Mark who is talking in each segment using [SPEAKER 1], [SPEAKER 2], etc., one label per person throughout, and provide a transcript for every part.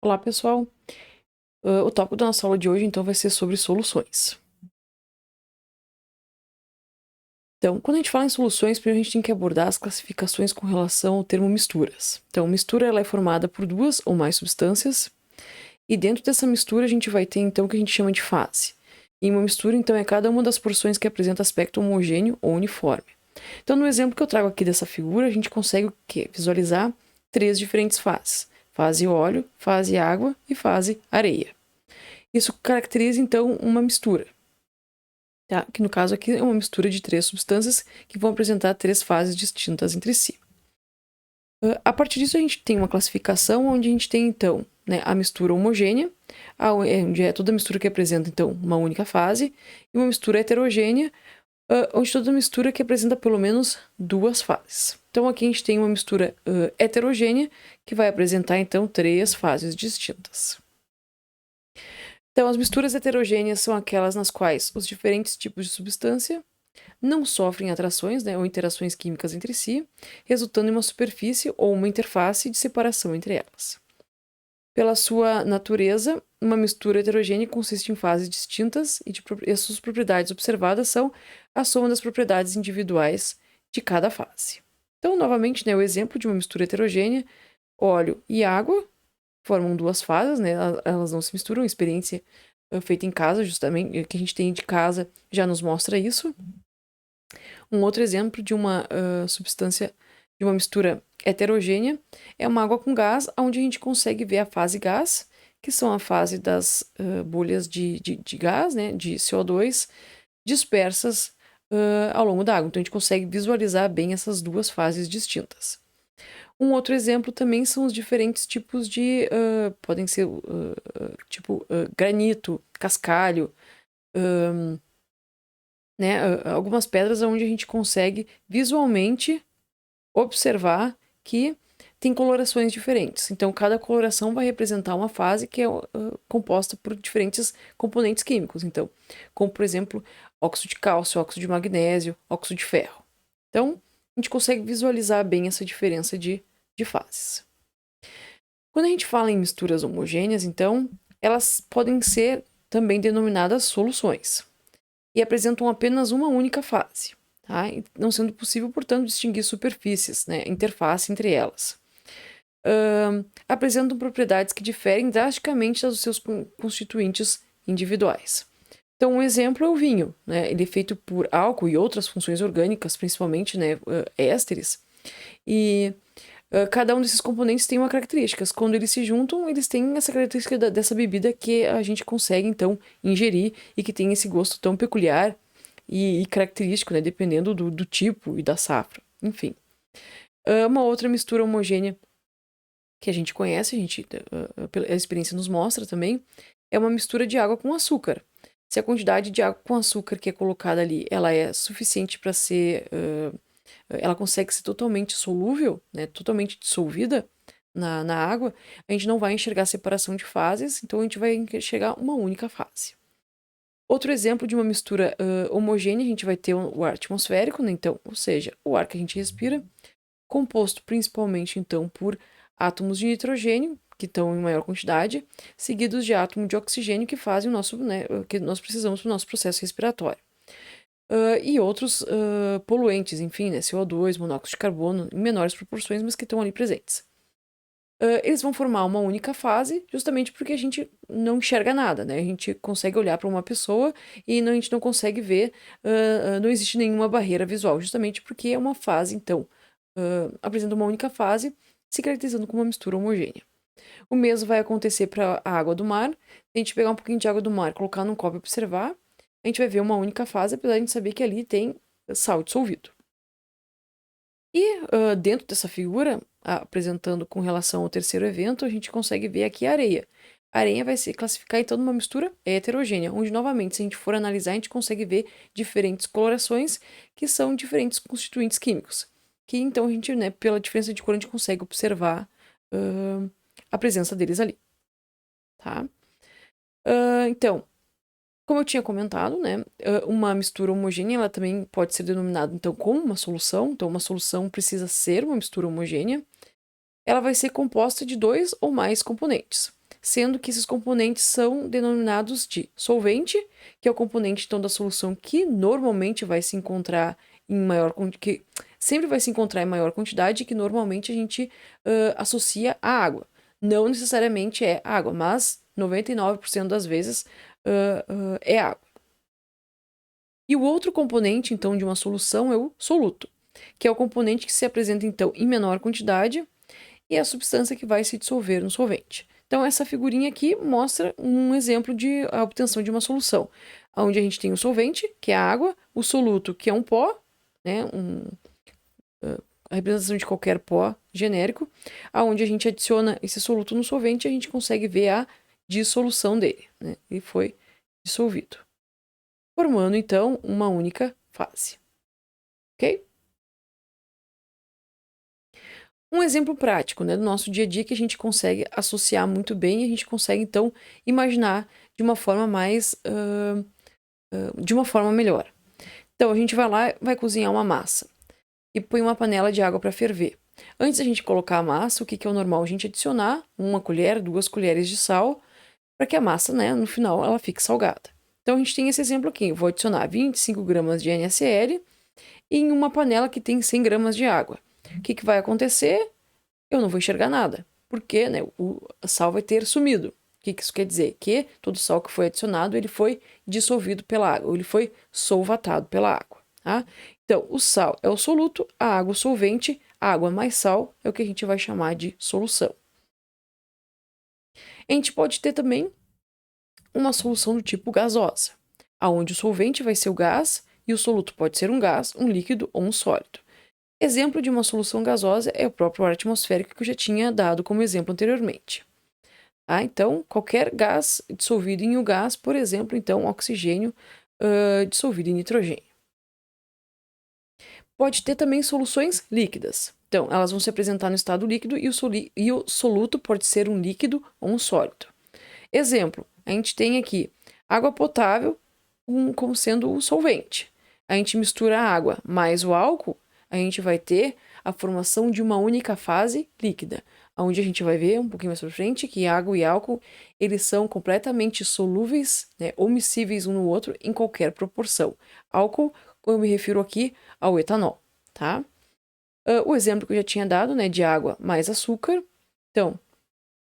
[SPEAKER 1] Olá, pessoal. O tópico da nossa aula de hoje, então, vai ser sobre soluções. Então, quando a gente fala em soluções, primeiro a gente tem que abordar as classificações com relação ao termo misturas. Então, mistura ela é formada por duas ou mais substâncias, e dentro dessa mistura a gente vai ter, então, o que a gente chama de fase. E uma mistura, então, é cada uma das porções que apresenta aspecto homogêneo ou uniforme. Então, no exemplo que eu trago aqui dessa figura, a gente consegue o quê? Visualizar três diferentes fases. Fase óleo, fase água e fase areia. Isso caracteriza, então, uma mistura, tá? Que no caso aqui é uma mistura de três substâncias que vão apresentar três fases distintas entre si. A partir disso, a gente tem uma classificação onde a gente tem, então, né, a mistura homogênea, onde é toda mistura que apresenta, então, uma única fase, e uma mistura heterogênea, onde toda mistura que apresenta pelo menos duas fases. Então, aqui a gente tem uma mistura heterogênea, que vai apresentar, então, três fases distintas. Então, as misturas heterogêneas são aquelas nas quais os diferentes tipos de substância não sofrem atrações, né, ou interações químicas entre si, resultando em uma superfície ou uma interface de separação entre elas. Pela sua natureza, uma mistura heterogênea consiste em fases distintas e as suas propriedades observadas são a soma das propriedades individuais de cada fase. Então, novamente, né, o exemplo de uma mistura heterogênea, óleo e água formam duas fases, né, elas não se misturam, a experiência feita em casa, justamente, que a gente tem de casa, já nos mostra isso. Um outro exemplo de uma substância, de uma mistura heterogênea, é uma água com gás, onde a gente consegue ver a fase gás, que são a fase das bolhas de gás, né, de CO2, dispersas ao longo da água. Então, a gente consegue visualizar bem essas duas fases distintas. Um outro exemplo também são os diferentes tipos de... podem ser granito, cascalho, né, algumas pedras onde a gente consegue visualmente observar que tem colorações diferentes. Então, cada coloração vai representar uma fase que é composta por diferentes componentes químicos. Então, como por exemplo, óxido de cálcio, óxido de magnésio, óxido de ferro. Então, a gente consegue visualizar bem essa diferença de fases. Quando a gente fala em misturas homogêneas, então, elas podem ser também denominadas soluções e apresentam apenas uma única fase, tá? Não sendo possível, portanto, distinguir superfícies, né, interface entre elas. Apresentam propriedades que diferem drasticamente das dos seus constituintes individuais. Então, um exemplo é o vinho, né? Ele é feito por álcool e outras funções orgânicas, principalmente, né, ésteres, e cada um desses componentes tem uma característica. Quando eles se juntam, eles têm essa característica dessa bebida que a gente consegue, então, ingerir e que tem esse gosto tão peculiar e característico, né? Dependendo do tipo e da safra. Enfim. Uma outra mistura homogênea que a gente conhece, a experiência nos mostra também, é uma mistura de água com açúcar. Se a quantidade de água com açúcar que é colocada ali, ela é suficiente para ser... ela consegue ser totalmente solúvel, né, totalmente dissolvida na água, a gente não vai enxergar separação de fases, então a gente vai enxergar uma única fase. Outro exemplo de uma mistura homogênea, a gente vai ter o ar atmosférico, né, então, ou seja, o ar que a gente respira, composto principalmente, então, por átomos de nitrogênio, que estão em maior quantidade, seguidos de átomos de oxigênio que fazem o nosso, né, que nós precisamos para o nosso processo respiratório. E outros poluentes, enfim, né, CO2, monóxido de carbono, em menores proporções, mas que estão ali presentes. Eles vão formar uma única fase, justamente porque a gente não enxerga nada, né? A gente consegue olhar para uma pessoa e a gente não consegue ver, não existe nenhuma barreira visual, justamente porque é uma fase, então, apresenta uma única fase, se caracterizando como uma mistura homogênea. O mesmo vai acontecer para a água do mar. Se a gente pegar um pouquinho de água do mar, colocar num copo e observar, a gente vai ver uma única fase, apesar de a gente saber que ali tem sal dissolvido. E dentro dessa figura, apresentando com relação ao terceiro evento, a gente consegue ver aqui a areia. A areia vai se classificar então numa mistura heterogênea, onde novamente, se a gente for analisar, a gente consegue ver diferentes colorações que são diferentes constituintes químicos. Que então a gente, né, pela diferença de cor, a gente consegue observar a presença deles ali. Tá? Então, como eu tinha comentado, né, uma mistura homogênea, ela também pode ser denominada, então, como uma solução. Então, uma solução precisa ser uma mistura homogênea. Ela vai ser composta de dois ou mais componentes. sendo que esses componentes são denominados de solvente, que é o componente então da solução que normalmente vai se encontrar em maior que sempre vai se encontrar em maior quantidade, que normalmente a gente associa à água. Não necessariamente é água, mas 99% das vezes é água. E o outro componente, então, de uma solução é o soluto, que é o componente que se apresenta, então, em menor quantidade e é a substância que vai se dissolver no solvente. Então, essa figurinha aqui mostra um exemplo de a obtenção de uma solução, onde a gente tem o solvente, que é a água, o soluto, que é um pó, né, a representação de qualquer pó genérico, aonde a gente adiciona esse soluto no solvente, a gente consegue ver a dissolução dele, né? Ele foi dissolvido, formando então uma única fase. Ok? Um exemplo prático, né, do nosso dia a dia que a gente consegue associar muito bem e a gente consegue então imaginar de uma forma de uma forma melhor. Então a gente vai lá, vai cozinhar uma massa e põe uma panela de água para ferver. Antes da gente colocar a massa, o que é o normal? A gente adicionar 1 colher, 2 colheres de sal, para que a massa, né, no final, ela fique salgada. Então a gente tem esse exemplo aqui. Eu vou adicionar 25 gramas de NaCl em uma panela que tem 100 gramas de água. O que vai acontecer? Eu não vou enxergar nada, porque né, o sal vai ter sumido. O que isso quer dizer? Que todo sal que foi adicionado, ele foi dissolvido pela água, ou ele foi solvatado pela água. Tá? Então, o sal é o soluto, a água o solvente, a água mais sal é o que a gente vai chamar de solução. A gente pode ter também uma solução do tipo gasosa, aonde o solvente vai ser o gás e o soluto pode ser um gás, um líquido ou um sólido. Exemplo de uma solução gasosa é o próprio ar atmosférico que eu já tinha dado como exemplo anteriormente. Então, qualquer gás dissolvido em um gás, por exemplo, então, oxigênio dissolvido em nitrogênio. Pode ter também soluções líquidas. Então, elas vão se apresentar no estado líquido e o soluto pode ser um líquido ou um sólido. Exemplo, a gente tem aqui água potável como sendo o solvente. A gente mistura a água mais o álcool, a gente vai ter a formação de uma única fase líquida, onde a gente vai ver um pouquinho mais para frente que água e álcool eles são completamente solúveis, né, ou miscíveis um no outro em qualquer proporção. Álcool, eu me refiro aqui ao etanol, tá? O exemplo que eu já tinha dado, né, de água mais açúcar. Então,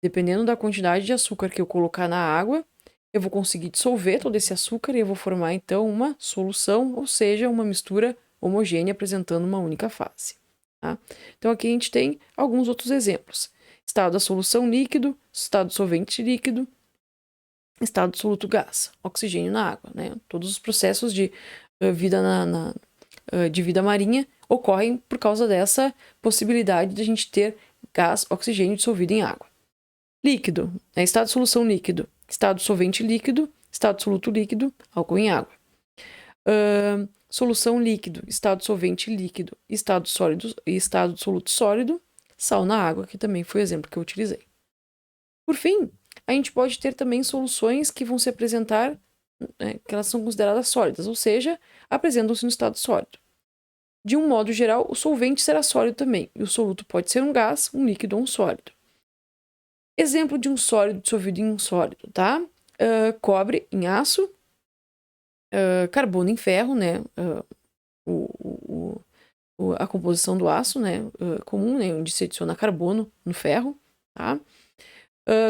[SPEAKER 1] dependendo da quantidade de açúcar que eu colocar na água, eu vou conseguir dissolver todo esse açúcar e eu vou formar então uma solução, ou seja, uma mistura homogênea apresentando uma única fase. Tá? Então aqui a gente tem alguns outros exemplos. Estado da solução líquido, estado solvente líquido, estado soluto gás, oxigênio na água. Né? Todos os processos de vida de vida marinha ocorrem por causa dessa possibilidade de a gente ter gás, oxigênio dissolvido em água. Líquido, né? Estado de solução líquido, estado solvente líquido, estado soluto líquido, álcool em água. Solução líquido, estado solvente líquido, estado sólido e estado soluto sólido, sal na água, que também foi o exemplo que eu utilizei. Por fim, a gente pode ter também soluções que vão se apresentar, né, que elas são consideradas sólidas, ou seja, apresentam-se no estado sólido. De um modo geral, o solvente será sólido também, e o soluto pode ser um gás, um líquido ou um sólido. Exemplo de um sólido dissolvido em um sólido, tá? Cobre em aço, carbono em ferro, né? A composição do aço, né? Comum, né? Onde se adiciona carbono no ferro, tá?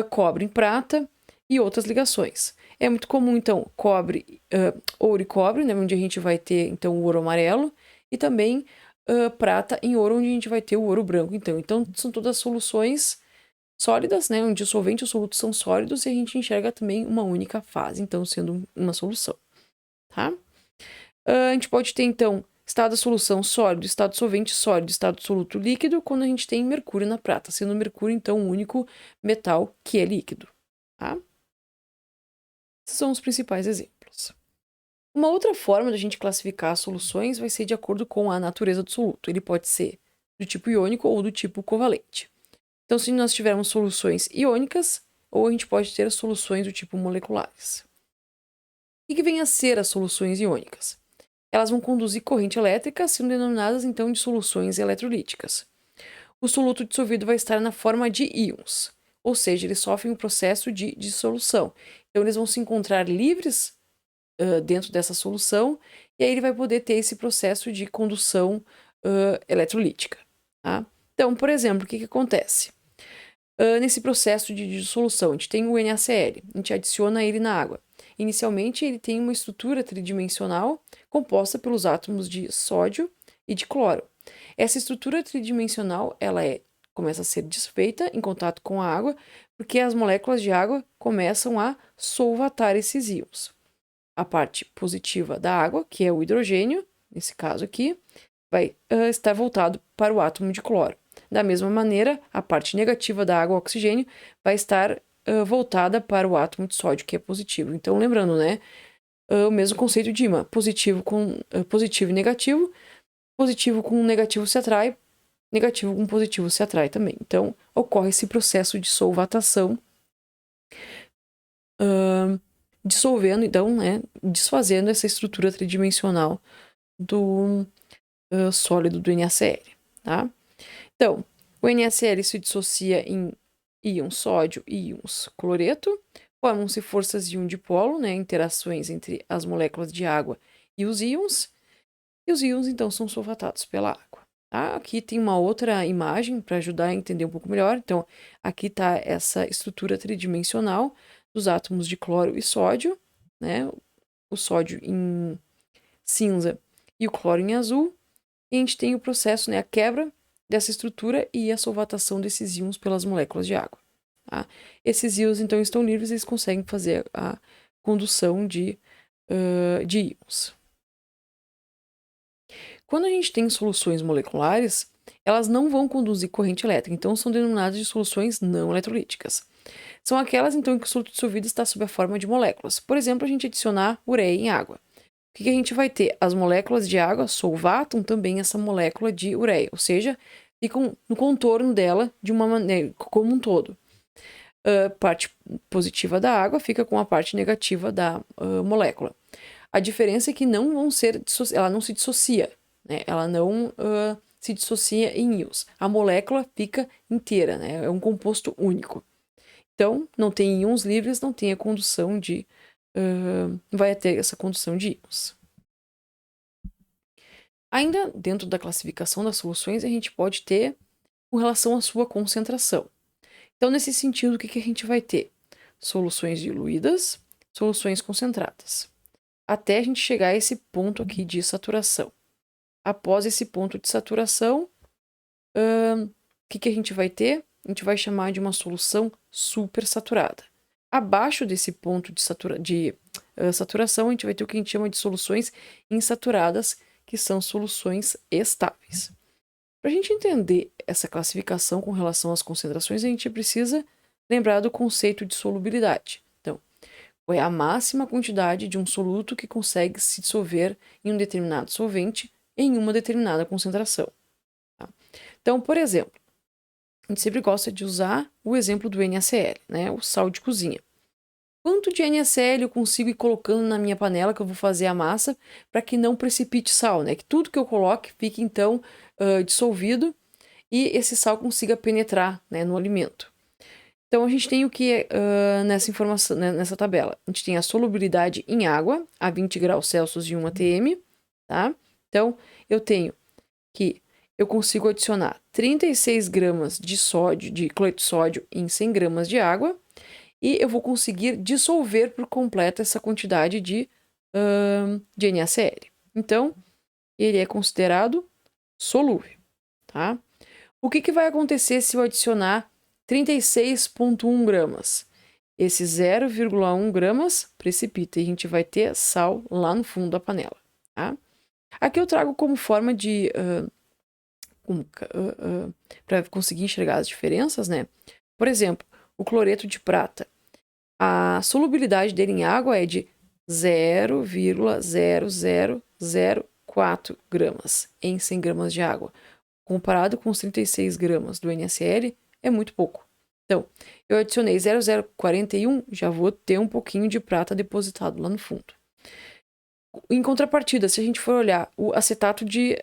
[SPEAKER 1] Cobre em prata e outras ligações. É muito comum, então, cobre, ouro e cobre, né? Onde a gente vai ter, então, o ouro amarelo e também prata em ouro, onde a gente vai ter o ouro branco, então são todas soluções sólidas, né, onde o solvente e o soluto são sólidos e a gente enxerga também uma única fase, então sendo uma solução, tá? A gente pode ter, então, estado da solução sólido, estado solvente sólido, estado soluto líquido, quando a gente tem mercúrio na prata, sendo o mercúrio, então, o único metal que é líquido, tá? Esses são os principais exemplos. Uma outra forma da gente classificar as soluções vai ser de acordo com a natureza do soluto. Ele pode ser do tipo iônico ou do tipo covalente. Então, se nós tivermos soluções iônicas, ou a gente pode ter soluções do tipo moleculares. O que vem a ser as soluções iônicas? Elas vão conduzir corrente elétrica, sendo denominadas então de soluções eletrolíticas. O soluto dissolvido vai estar na forma de íons. ou seja, eles sofrem um processo de dissolução. Então, eles vão se encontrar livres dentro dessa solução, e aí ele vai poder ter esse processo de condução eletrolítica. Tá? Então, por exemplo, o que acontece? Nesse processo de dissolução, a gente tem o NaCl, a gente adiciona ele na água. Inicialmente, ele tem uma estrutura tridimensional composta pelos átomos de sódio e de cloro. Essa estrutura tridimensional, ela começa a ser desfeita em contato com a água, porque as moléculas de água começam a solvatar esses íons. A parte positiva da água, que é o hidrogênio, nesse caso aqui, vai estar voltado para o átomo de cloro. Da mesma maneira, a parte negativa da água, o oxigênio, vai estar voltada para o átomo de sódio, que é positivo. Então, lembrando, né? O mesmo conceito de ímã. Positivo com positivo e negativo. Positivo com negativo se atrai. Negativo com positivo se atrai também. Então, ocorre esse processo de solvatação, dissolvendo, então, né? Desfazendo essa estrutura tridimensional do sólido do NaCl, tá? Então, o NaCl se dissocia em íons sódio e íons cloreto, formam-se forças de um dipolo, né, interações entre as moléculas de água e os íons então são solvatados pela água. Tá? Aqui tem uma outra imagem para ajudar a entender um pouco melhor. Então, aqui está essa estrutura tridimensional dos átomos de cloro e sódio, né, o sódio em cinza e o cloro em azul, e a gente tem o processo, né, a quebra dessa estrutura e a solvatação desses íons pelas moléculas de água. Tá? Esses íons, então, estão livres, eles conseguem fazer a condução de íons. Quando a gente tem soluções moleculares, elas não vão conduzir corrente elétrica, então são denominadas de soluções não eletrolíticas. São aquelas, então, em que o soluto dissolvido está sob a forma de moléculas. Por exemplo, a gente adicionar ureia em água. O que a gente vai ter? As moléculas de água solvatam também essa molécula de ureia, ou seja, ficam no contorno dela de uma maneira como um todo. A parte positiva da água fica com a parte negativa da molécula. A diferença é que não vão ser ela não se dissocia, né? Ela não se dissocia em íons. A molécula fica inteira, né? É um composto único. Então, não tem íons livres, não tem a condução de vai ter essa condução de íons. Ainda dentro da classificação das soluções, a gente pode ter com relação à sua concentração. Então, nesse sentido, o que a gente vai ter? Soluções diluídas, soluções concentradas. Até a gente chegar a esse ponto aqui de saturação. Após esse ponto de saturação, o que a gente vai ter? A gente vai chamar de uma solução supersaturada. Abaixo desse ponto de saturação, a gente vai ter o que a gente chama de soluções insaturadas, que são soluções estáveis. Para a gente entender essa classificação com relação às concentrações, a gente precisa lembrar do conceito de solubilidade. Então, é a máxima quantidade de um soluto que consegue se dissolver em um determinado solvente em uma determinada concentração. Tá? Então, por exemplo, a gente sempre gosta de usar o exemplo do NaCl, né? O sal de cozinha. Quanto de NaCl eu consigo ir colocando na minha panela que eu vou fazer a massa para que não precipite sal, né? Que tudo que eu coloque fique, então, dissolvido e esse sal consiga penetrar, né, no alimento. Então, a gente tem o que nessa informação, né, nessa tabela? A gente tem a solubilidade em água a 20 graus Celsius de 1 atm, tá? Então, eu tenho que eu consigo adicionar 36 gramas de sódio, de cloreto de sódio em 100 gramas de água e eu vou conseguir dissolver por completo essa quantidade de NaCl. Então, ele é considerado solúvel, tá? O que vai acontecer se eu adicionar 36,1 gramas? Esse 0,1 gramas precipita e a gente vai ter sal lá no fundo da panela, tá? Aqui eu trago como forma de para conseguir enxergar as diferenças, né? Por exemplo, o cloreto de prata. A solubilidade dele em água é de 0,0004 gramas em 100 gramas de água. Comparado com os 36 gramas do NaCl, é muito pouco. Então, eu adicionei 0,041, já vou ter um pouquinho de prata depositado lá no fundo. Em contrapartida, se a gente for olhar o acetato de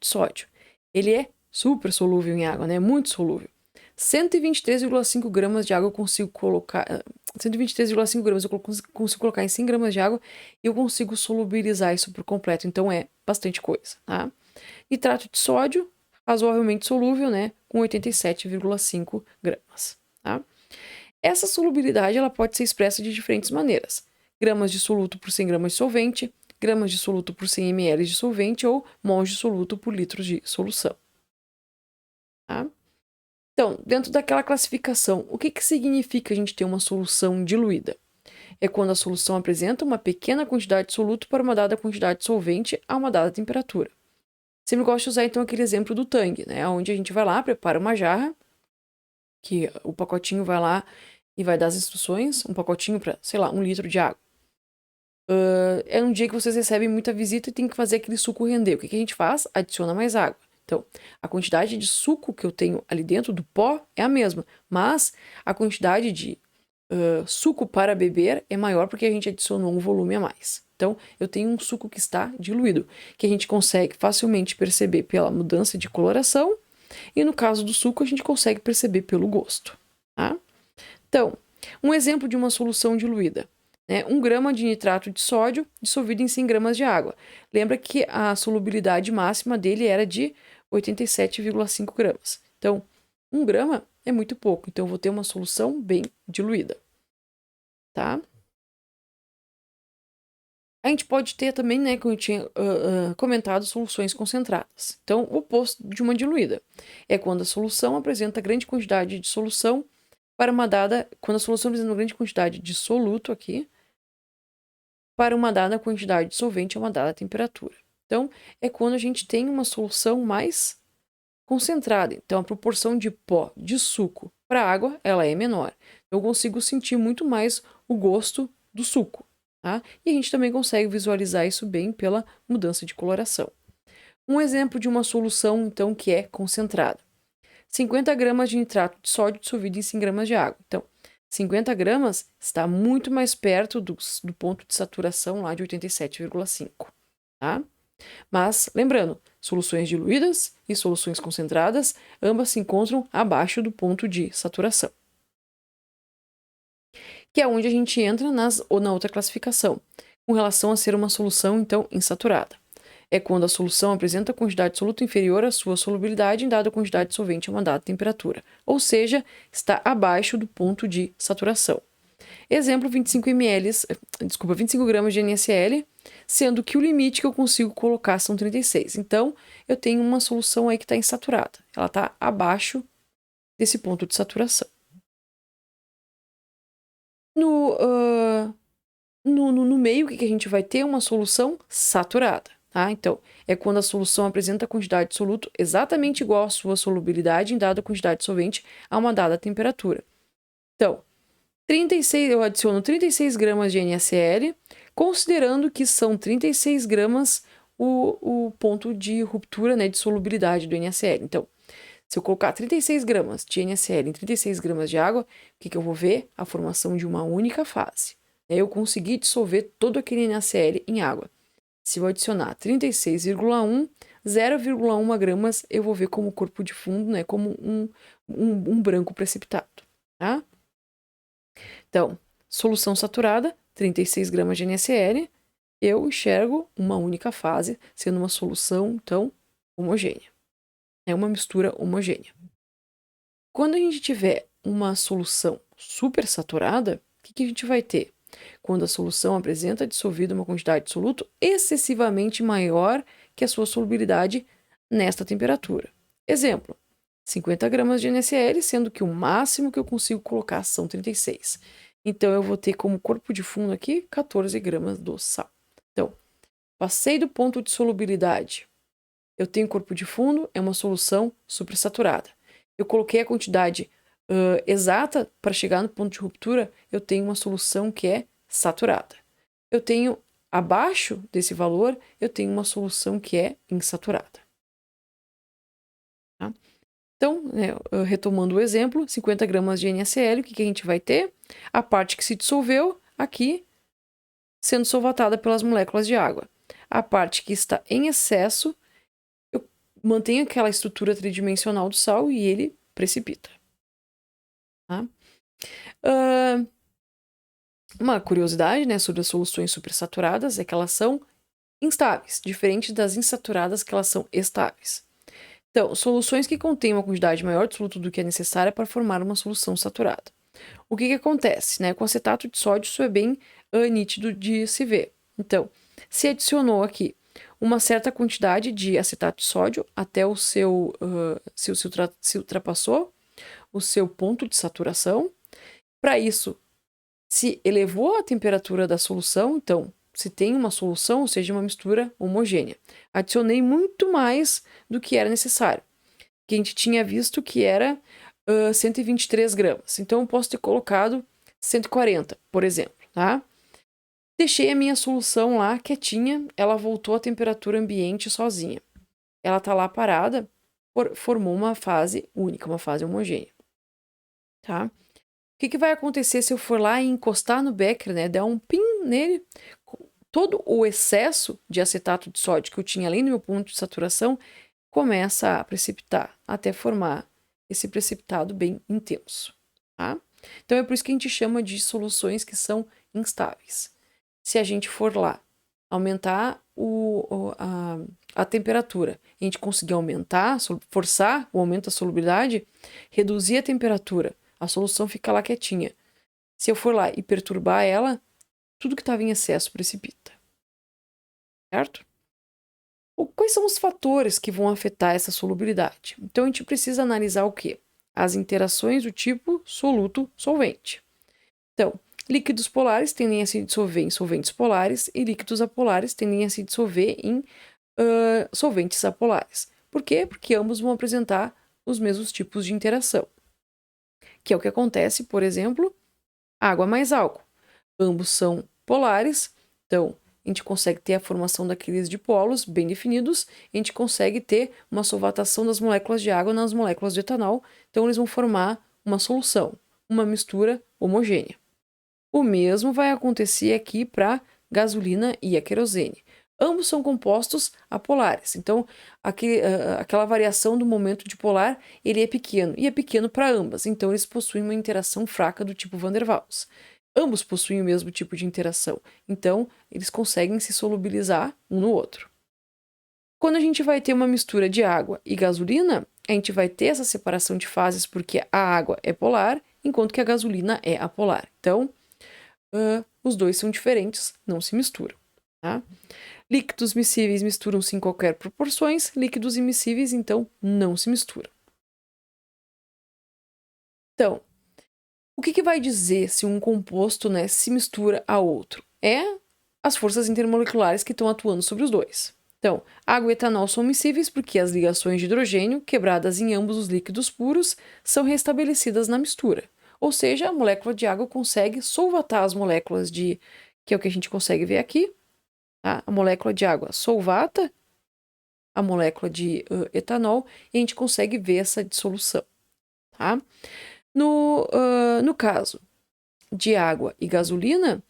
[SPEAKER 1] sódio, ele é super solúvel em água, né? Muito solúvel. 123,5 gramas de água eu consigo colocar... 123,5 gramas eu consigo colocar em 100 gramas de água e eu consigo solubilizar isso por completo. Então, é bastante coisa, tá? Nitrato de sódio, razoavelmente solúvel, né? Com 87,5 gramas, tá? Essa solubilidade ela pode ser expressa de diferentes maneiras. Gramas de soluto por 100 gramas de solvente, gramas de soluto por 100 ml de solvente ou mols de soluto por litros de solução. Tá? Então, dentro daquela classificação, o que significa a gente ter uma solução diluída? É quando a solução apresenta uma pequena quantidade de soluto para uma dada quantidade de solvente a uma dada temperatura. Sempre gosto de usar, então, aquele exemplo do tangue, né? Onde a gente vai lá, prepara uma jarra, que o pacotinho vai lá e vai dar as instruções, um pacotinho para, sei lá, 1 litro de água. É um dia que vocês recebem muita visita e tem que fazer aquele suco render. O que a gente faz? Adiciona mais água. Então, a quantidade de suco que eu tenho ali dentro do pó é a mesma, mas a quantidade de suco para beber é maior porque a gente adicionou um volume a mais. Então, eu tenho um suco que está diluído, que a gente consegue facilmente perceber pela mudança de coloração, e no caso do suco, a gente consegue perceber pelo gosto. Tá? Então, um exemplo de uma solução diluída. 1 grama de nitrato de sódio dissolvido em 100 gramas de água. Lembra que a solubilidade máxima dele era de 87,5 gramas. Então, 1 grama é muito pouco. Então, eu vou ter uma solução bem diluída. Tá? A gente pode ter também, né, como eu tinha comentado, soluções concentradas. Então, o oposto de uma diluída é quando a solução apresenta grande quantidade de solução para uma dada... Quando a solução apresenta uma grande quantidade de soluto aqui, para uma dada quantidade de solvente a uma dada temperatura. Então, é quando a gente tem uma solução mais concentrada. Então, a proporção de pó de suco para água, ela é menor. Eu consigo sentir muito mais o gosto do suco. Tá? E a gente também consegue visualizar isso bem pela mudança de coloração. Um exemplo de uma solução, então, que é concentrada. 50 gramas de nitrato de sódio dissolvido em 100 gramas de água. Então, 50 gramas está muito mais perto do ponto de saturação lá de 87,5, tá? Mas, lembrando, soluções diluídas e soluções concentradas, ambas se encontram abaixo do ponto de saturação. Que é onde a gente entra na outra classificação, com relação a ser uma solução, então, insaturada. É quando a solução apresenta quantidade de soluto inferior à sua solubilidade em dada quantidade de solvente a uma dada temperatura, ou seja, está abaixo do ponto de saturação. Exemplo, 25 gramas de NaCl, sendo que o limite que eu consigo colocar são 36. Então, eu tenho uma solução aí que está insaturada. Ela está abaixo desse ponto de saturação. No meio, o que a gente vai ter? Uma solução saturada. Tá? Então, é quando a solução apresenta a quantidade de soluto exatamente igual à sua solubilidade em dada quantidade de solvente a uma dada temperatura. Então, eu adiciono 36 gramas de NaCl, considerando que são 36 gramas o ponto de ruptura, né, de solubilidade do NaCl. Então, se eu colocar 36 gramas de NaCl em 36 gramas de água, o que eu vou ver? A formação de uma única fase. Eu consegui dissolver todo aquele NaCl em água. Se eu adicionar 36,1, 0,1 gramas, eu vou ver como corpo de fundo, né, como um branco precipitado. Tá? Então, solução saturada, 36 gramas de NaCl, eu enxergo uma única fase, sendo uma solução, então, homogênea. É uma mistura homogênea. Quando a gente tiver uma solução supersaturada, o que a gente vai ter? Quando a solução apresenta dissolvido uma quantidade de soluto excessivamente maior que a sua solubilidade nesta temperatura. Exemplo, 50 gramas de NaCl, sendo que o máximo que eu consigo colocar são 36. Então, eu vou ter como corpo de fundo aqui 14 gramas do sal. Então, passei do ponto de solubilidade. Eu tenho corpo de fundo, é uma solução supersaturada. Eu coloquei a quantidade exata para chegar no ponto de ruptura, eu tenho uma solução que é saturada. Eu tenho, abaixo desse valor, eu tenho uma solução que é insaturada. Tá? Então, retomando o exemplo, 50 gramas de NaCl, o que a gente vai ter? A parte que se dissolveu aqui, sendo solvatada pelas moléculas de água. A parte que está em excesso, mantém aquela estrutura tridimensional do sal e ele precipita. Tá? Uma curiosidade, né, sobre as soluções supersaturadas é que elas são instáveis, diferente das insaturadas que elas são estáveis. Então, soluções que contêm uma quantidade maior de soluto do que é necessária para formar uma solução saturada. O que acontece, né? Com acetato de sódio isso é bem nítido de se ver. Então, se adicionou aqui uma certa quantidade de acetato de sódio até o seu, se ultrapassou o seu ponto de saturação. Para isso, se elevou a temperatura da solução, então, se tem uma solução, ou seja, uma mistura homogênea. Adicionei muito mais do que era necessário, que a gente tinha visto que era 123 gramas. Então, eu posso ter colocado 140, por exemplo, tá? Deixei a minha solução lá quietinha, ela voltou à temperatura ambiente sozinha. Ela tá lá parada, formou uma fase única, uma fase homogênea, tá? O que vai acontecer se eu for lá e encostar no becker, né? Dar um pin nele, todo o excesso de acetato de sódio que eu tinha além do meu ponto de saturação começa a precipitar, até formar esse precipitado bem intenso, tá? Então é por isso que a gente chama de soluções que são instáveis. Se a gente for lá aumentar a temperatura, a gente conseguir aumentar, forçar o aumento da solubilidade, reduzir a temperatura, a solução fica lá quietinha. Se eu for lá e perturbar ela, tudo que estava em excesso precipita. Certo? Quais são os fatores que vão afetar essa solubilidade? Então, a gente precisa analisar o quê? As interações do tipo soluto-solvente. Então, líquidos polares tendem a se dissolver em solventes polares e líquidos apolares tendem a se dissolver em solventes apolares. Por quê? Porque ambos vão apresentar os mesmos tipos de interação. Que é o que acontece, por exemplo, água mais álcool. Ambos são polares, então a gente consegue ter a formação daqueles dipolos bem definidos, a gente consegue ter uma solvatação das moléculas de água nas moléculas de etanol, então eles vão formar uma solução, uma mistura homogênea. O mesmo vai acontecer aqui para gasolina e a querosene. Ambos são compostos apolares, então aquela variação do momento dipolar ele é pequeno, e é pequeno para ambas, então eles possuem uma interação fraca do tipo Van der Waals. Ambos possuem o mesmo tipo de interação, então eles conseguem se solubilizar um no outro. Quando a gente vai ter uma mistura de água e gasolina, a gente vai ter essa separação de fases porque a água é polar, enquanto que a gasolina é apolar. Então, os dois são diferentes, não se misturam. Tá? Líquidos miscíveis misturam-se em qualquer proporções, líquidos immiscíveis, então, não se misturam. Então, o que vai dizer se um composto, né, se mistura a outro? É as forças intermoleculares que estão atuando sobre os dois. Então, água e etanol são miscíveis porque as ligações de hidrogênio, quebradas em ambos os líquidos puros, são restabelecidas na mistura. Ou seja, a molécula de água consegue solvatar as moléculas de... que é o que a gente consegue ver aqui. Tá? A molécula de água solvata a molécula de etanol e a gente consegue ver essa dissolução. Tá? No caso de água e gasolina,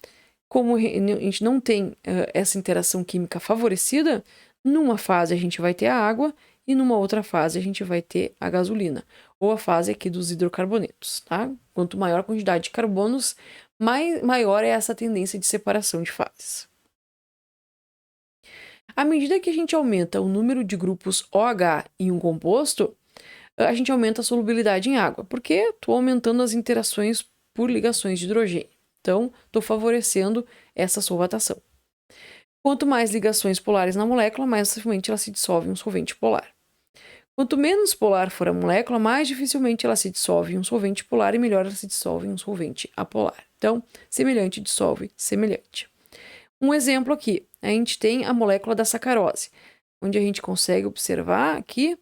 [SPEAKER 1] como a gente não tem essa interação química favorecida, numa fase a gente vai ter a água e numa outra fase a gente vai ter a gasolina, ou a fase aqui dos hidrocarbonetos. Tá? Quanto maior a quantidade de carbonos, maior é essa tendência de separação de fases. À medida que a gente aumenta o número de grupos OH em um composto, a gente aumenta a solubilidade em água, porque estou aumentando as interações por ligações de hidrogênio. Então, estou favorecendo essa solvatação. Quanto mais ligações polares na molécula, mais facilmente ela se dissolve em um solvente polar. Quanto menos polar for a molécula, mais dificilmente ela se dissolve em um solvente polar e melhor ela se dissolve em um solvente apolar. Então, semelhante dissolve semelhante. Um exemplo aqui, a gente tem a molécula da sacarose, onde a gente consegue observar aqui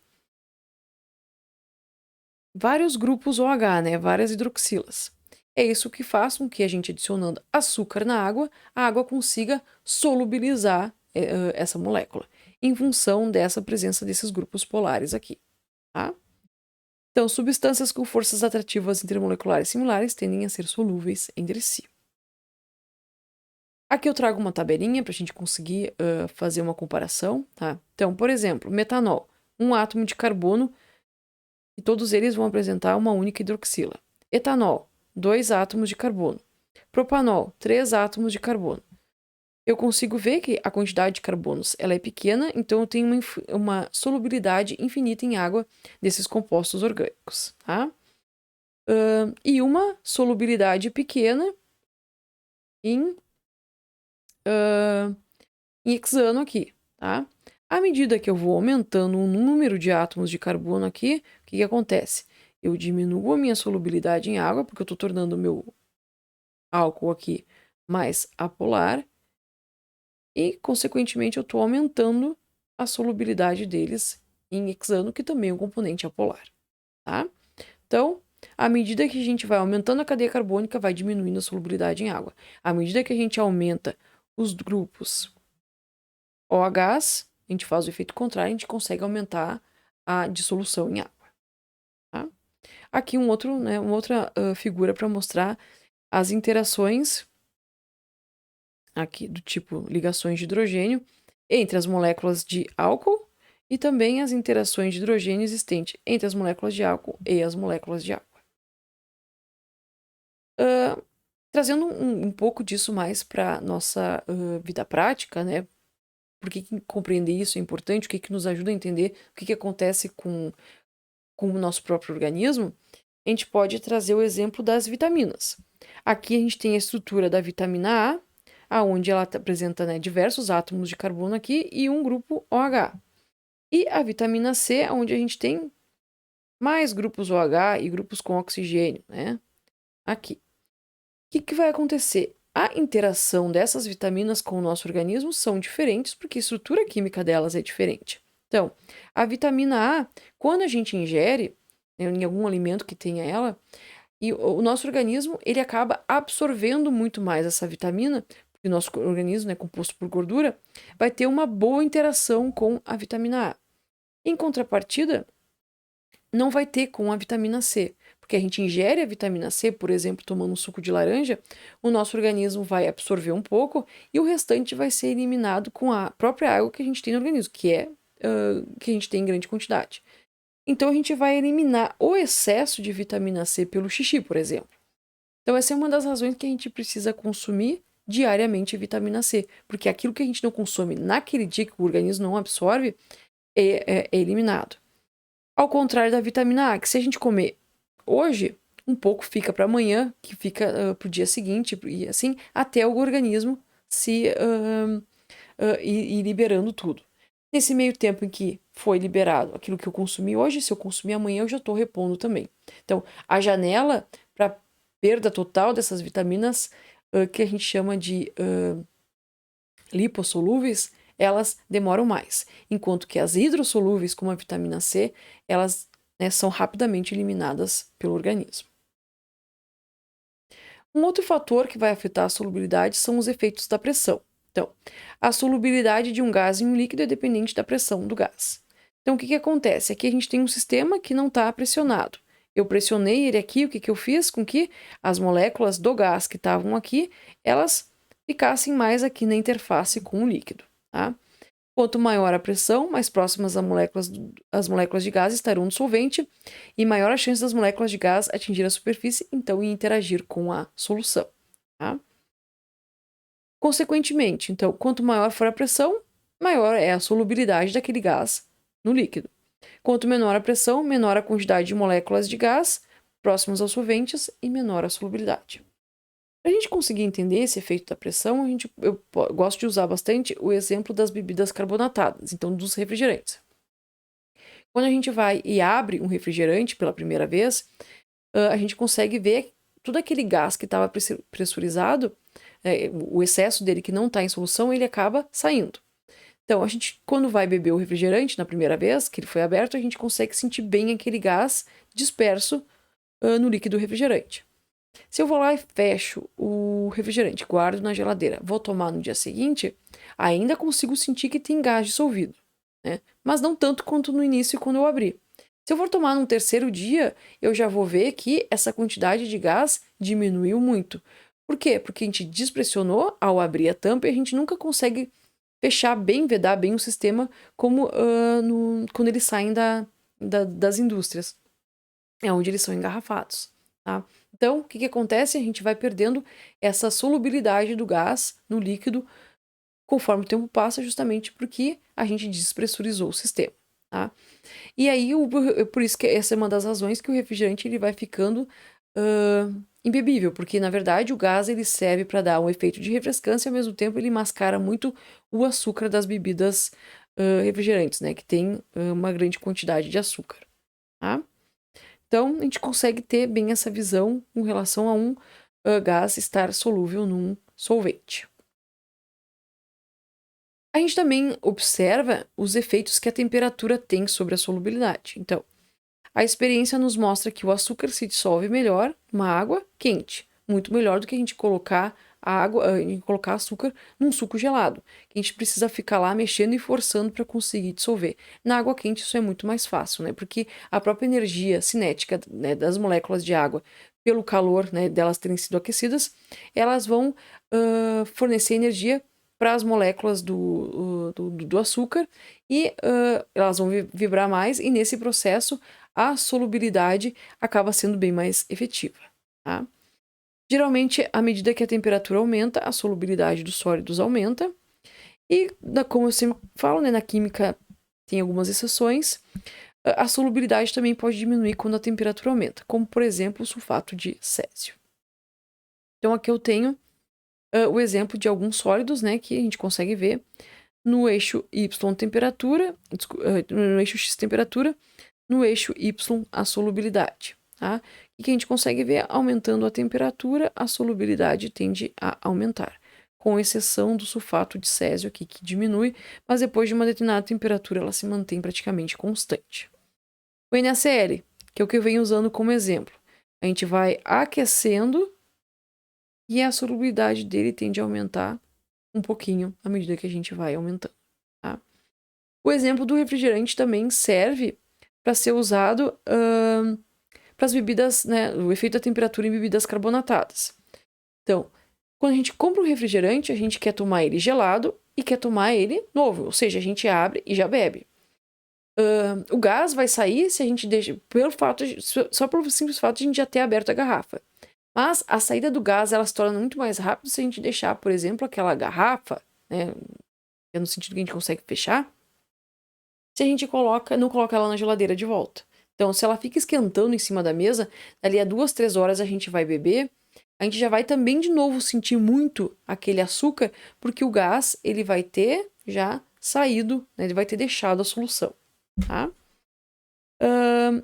[SPEAKER 1] vários grupos OH, né? Várias hidroxilas. É isso que faz com que a gente adicionando açúcar na água, a água consiga solubilizar essa molécula, em função dessa presença desses grupos polares aqui. Tá? Então, substâncias com forças atrativas intermoleculares similares tendem a ser solúveis entre si. Aqui eu trago uma tabelinha para a gente conseguir fazer uma comparação. Tá? Então, por exemplo, metanol. um átomo de carbono e todos eles vão apresentar uma única hidroxila. Etanol, 2 átomos de carbono. Propanol, 3 átomos de carbono. Eu consigo ver que a quantidade de carbonos ela é pequena, então eu tenho uma solubilidade infinita em água desses compostos orgânicos, tá? E uma solubilidade pequena em hexano aqui, tá? À medida que eu vou aumentando o número de átomos de carbono aqui, o que acontece? Eu diminuo a minha solubilidade em água, porque eu estou tornando o meu álcool aqui mais apolar, e, consequentemente, eu estou aumentando a solubilidade deles em hexano, que também é um componente apolar, tá? Então, à medida que a gente vai aumentando a cadeia carbônica, vai diminuindo a solubilidade em água. À medida que a gente aumenta os grupos OHs, a gente faz o efeito contrário, a gente consegue aumentar a dissolução em água. Tá? Aqui uma outra figura para mostrar as interações aqui do tipo ligações de hidrogênio entre as moléculas de álcool e também as interações de hidrogênio existentes entre as moléculas de álcool e as moléculas de água. Trazendo um pouco disso mais para nossa vida prática, né? Por que compreender isso é importante? O que nos ajuda a entender o que acontece com o nosso próprio organismo? A gente pode trazer o exemplo das vitaminas. Aqui a gente tem a estrutura da vitamina A, onde ela apresenta, né, diversos átomos de carbono aqui e um grupo OH. E a vitamina C, onde a gente tem mais grupos OH e grupos com oxigênio, né? Aqui. O que vai acontecer? A interação dessas vitaminas com o nosso organismo são diferentes, porque a estrutura química delas é diferente. Então, a vitamina A, quando a gente ingere, né, em algum alimento que tenha ela, e o nosso organismo ele acaba absorvendo muito mais essa vitamina, porque o nosso organismo é composto por gordura, vai ter uma boa interação com a vitamina A. Em contrapartida, não vai ter com a vitamina C, porque a gente ingere a vitamina C, por exemplo, tomando um suco de laranja, o nosso organismo vai absorver um pouco e o restante vai ser eliminado com a própria água que a gente tem no organismo, que a gente tem em grande quantidade. Então a gente vai eliminar o excesso de vitamina C pelo xixi, por exemplo. Então essa é uma das razões que a gente precisa consumir diariamente vitamina C, porque aquilo que a gente não consome naquele dia que o organismo não absorve é eliminado. Ao contrário da vitamina A, que se a gente comer hoje, um pouco fica para amanhã, que fica para o dia seguinte, e assim, até o organismo se ir liberando tudo. Nesse meio tempo em que foi liberado aquilo que eu consumi hoje, se eu consumir amanhã, eu já estou repondo também. Então, a janela para perda total dessas vitaminas, que a gente chama de lipossolúveis, elas demoram mais. Enquanto que as hidrossolúveis, como a vitamina C, elas são rapidamente eliminadas pelo organismo. Um outro fator que vai afetar a solubilidade são os efeitos da pressão. Então, a solubilidade de um gás em um líquido é dependente da pressão do gás. Então, o que acontece? Aqui a gente tem um sistema que não está pressionado. Eu pressionei ele aqui, o que eu fiz com que as moléculas do gás que estavam aqui, elas ficassem mais aqui na interface com o líquido. Tá? Quanto maior a pressão, mais próximas as moléculas de gás estarão no solvente e maior a chance das moléculas de gás atingir a superfície, então, e interagir com a solução. Tá? Consequentemente, então, quanto maior for a pressão, maior é a solubilidade daquele gás no líquido. Quanto menor a pressão, menor a quantidade de moléculas de gás próximas aos solventes e menor a solubilidade. Para a gente conseguir entender esse efeito da pressão, eu gosto de usar bastante o exemplo das bebidas carbonatadas, então dos refrigerantes. Quando a gente vai e abre um refrigerante pela primeira vez, a gente consegue ver todo aquele gás que estava pressurizado, o excesso dele que não está em solução, ele acaba saindo. Então, a gente, quando vai beber o refrigerante na primeira vez que ele foi aberto, a gente consegue sentir bem aquele gás disperso no líquido refrigerante. Se eu vou lá e fecho o refrigerante, guardo na geladeira, vou tomar no dia seguinte, ainda consigo sentir que tem gás dissolvido, né? Mas não tanto quanto no início quando eu abri. Se eu for tomar num terceiro dia, eu já vou ver que essa quantidade de gás diminuiu muito. Por quê? Porque a gente despressionou ao abrir a tampa e a gente nunca consegue fechar bem, vedar bem o sistema, como quando eles saem das indústrias. É onde eles são engarrafados, tá? Então, o que que acontece? A gente vai perdendo essa solubilidade do gás no líquido conforme o tempo passa, justamente porque a gente despressurizou o sistema, tá? E aí, por isso que essa é uma das razões que o refrigerante ele vai ficando imbebível, porque na verdade o gás ele serve para dar um efeito de refrescância e ao mesmo tempo ele mascara muito o açúcar das bebidas refrigerantes, né? Que tem uma grande quantidade de açúcar, tá? Então, a gente consegue ter bem essa visão com relação a um gás estar solúvel num solvente. A gente também observa os efeitos que a temperatura tem sobre a solubilidade. Então, a experiência nos mostra que o açúcar se dissolve melhor numa água quente, muito melhor do que a gente colocar colocar açúcar num suco gelado, que a gente precisa ficar lá mexendo e forçando para conseguir dissolver. Na água quente isso é muito mais fácil, né? Porque a própria energia cinética, né, das moléculas de água, pelo calor, né, delas terem sido aquecidas, elas vão fornecer energia para as moléculas do açúcar e elas vão vibrar mais e nesse processo a solubilidade acaba sendo bem mais efetiva, tá? Geralmente, à medida que a temperatura aumenta, a solubilidade dos sólidos aumenta. E, como eu sempre falo, né, na química tem algumas exceções, a solubilidade também pode diminuir quando a temperatura aumenta, como, por exemplo, o sulfato de césio. Então, aqui eu tenho o exemplo de alguns sólidos, né, que a gente consegue ver no eixo Y temperatura, no eixo X temperatura, no eixo Y a solubilidade, tá? E que a gente consegue ver aumentando a temperatura, a solubilidade tende a aumentar, com exceção do sulfato de césio aqui que diminui, mas depois de uma determinada temperatura ela se mantém praticamente constante. O NaCl, que é o que eu venho usando como exemplo, a gente vai aquecendo e a solubilidade dele tende a aumentar um pouquinho à medida que a gente vai aumentando, tá? O exemplo do refrigerante também serve para ser usado para as bebidas, né, o efeito da temperatura em bebidas carbonatadas. Então, quando a gente compra um refrigerante, a gente quer tomar ele gelado e quer tomar ele novo, ou seja, a gente abre e já bebe. O gás vai sair se a gente deixa, só pelo simples fato de a gente já ter aberto a garrafa. Mas a saída do gás ela se torna muito mais rápido se a gente deixar, por exemplo, aquela garrafa, né, no sentido que a gente consegue fechar, se a gente não coloca ela na geladeira de volta. Então, se ela fica esquentando em cima da mesa, dali a 2, 3 horas a gente vai beber, a gente já vai também de novo sentir muito aquele açúcar, porque o gás ele vai ter já saído, né, ele vai ter deixado a solução, tá?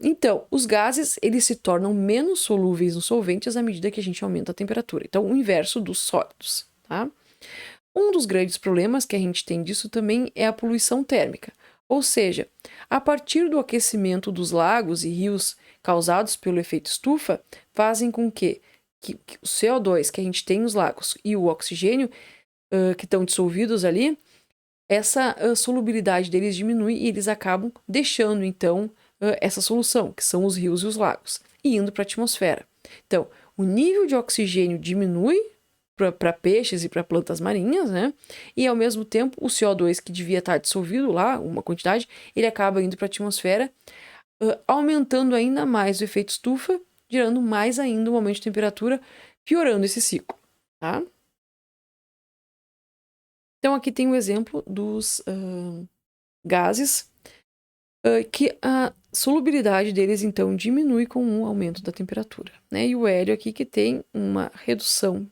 [SPEAKER 1] Então, os gases eles se tornam menos solúveis nos solventes à medida que a gente aumenta a temperatura. Então, o inverso dos sólidos, tá? Um dos grandes problemas que a gente tem disso também é a poluição térmica. Ou seja, a partir do aquecimento dos lagos e rios causados pelo efeito estufa, fazem com que o CO2 que a gente tem nos lagos e o oxigênio que estão dissolvidos ali, essa solubilidade deles diminui e eles acabam deixando, então, essa solução, que são os rios e os lagos, e indo para a atmosfera. Então, o nível de oxigênio diminui para peixes e para plantas marinhas, né? E ao mesmo tempo o CO2 que devia estar dissolvido lá, uma quantidade, ele acaba indo para a atmosfera, aumentando ainda mais o efeito estufa, gerando mais ainda um aumento de temperatura, piorando esse ciclo, tá? Então aqui tem o exemplo dos gases, que a solubilidade deles então diminui com o aumento da temperatura, né? E o hélio aqui que tem uma redução